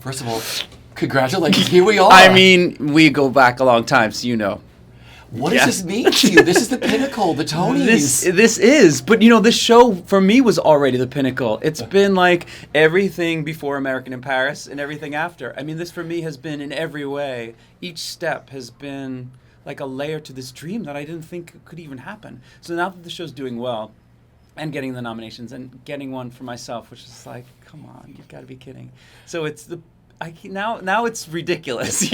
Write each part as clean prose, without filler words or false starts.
First of all, congratulations. Here we are. I mean, we go back a long time, so you know. What does this mean to you? This is the pinnacle, the Tonys. This is, but this show for me was already the pinnacle. It's been like everything before American in Paris and everything after. I mean, this for me has been in every way. Each step has been like a layer to this dream that I didn't think could even happen. So now that the show's doing well and getting the nominations and getting one for myself, which is like, come on, you've got to be kidding. So it's now it's ridiculous,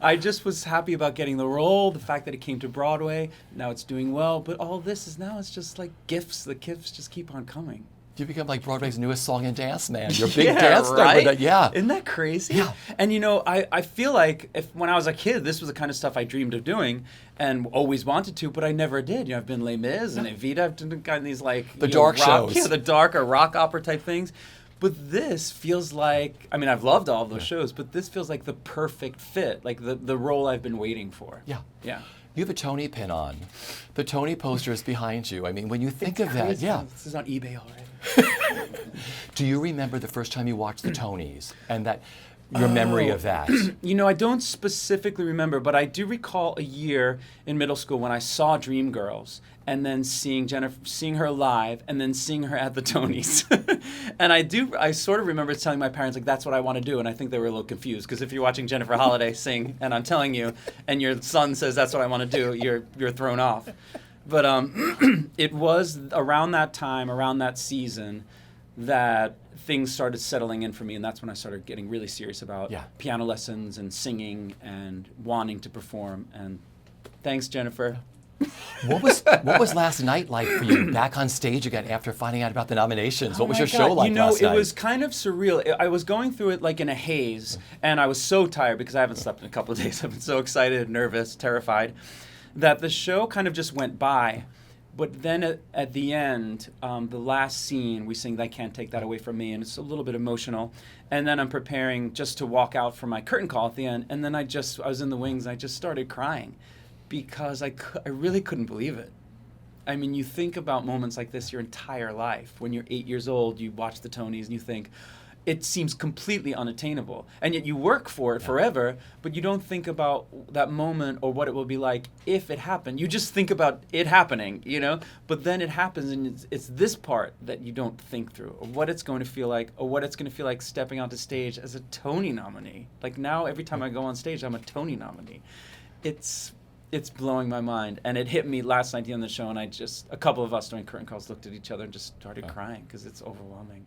I just was happy about getting the role, the fact that it came to Broadway. Now it's doing well, but all this is now it's just like gifts. The gifts just keep on coming. You become like Broadway's newest song and dance man. You're a big Yeah, dance star. right? Yeah. Isn't that crazy? Yeah. And I feel like when I was a kid, this was the kind of stuff I dreamed of doing and always wanted to, but I never did. I've been Les Mis and Evita. I've gotten these like the dark rock, shows. Yeah, the dark or rock opera type things. But this feels like, I mean, I've loved all of those shows, but this feels like the perfect fit, like the role I've been waiting for. Yeah. Yeah. You have a Tony pin on. The Tony poster is behind you. I mean, when you think of that, yeah. This is on eBay already. Do you remember the first time you watched the Tonys and that your memory of that? I don't specifically remember, but I do recall a year in middle school when I saw Dreamgirls and then seeing her live and then seeing her at the Tonys. And I sort of remember telling my parents, like, that's what I want to do. And I think they were a little confused because if you're watching Jennifer Holliday sing and I'm telling you and your son says that's what I want to do, you're thrown off. But it was around that time, around that season, that things started settling in for me, and that's when I started getting really serious about piano lessons and singing and wanting to perform. And thanks, Jennifer. What was last night like for you, back on stage again after finding out about the nominations? What was your show like last night? It was kind of surreal. I was going through it like in a haze, and I was so tired because I haven't slept in a couple of days. I've been so excited, nervous, terrified, that the show kind of just went by. But then at the end, the last scene, we sing "I Can't Take That Away From Me," and it's a little bit emotional. And then I'm preparing just to walk out for my curtain call at the end, and then I was in the wings, and I just started crying because I really couldn't believe it. I mean, you think about moments like this your entire life. When you're 8 years old, you watch the Tonys, and you think, it seems completely unattainable. And yet you work for it forever, but you don't think about that moment or what it will be like if it happened. You just think about it happening, But then it happens, and it's this part that you don't think through, or what it's going to feel like, or what it's going to feel like stepping onto stage as a Tony nominee. Like now, every time I go on stage, I'm a Tony nominee. It's blowing my mind. And it hit me last night at the end of the show, and a couple of us during curtain calls looked at each other and just started crying because it's overwhelming.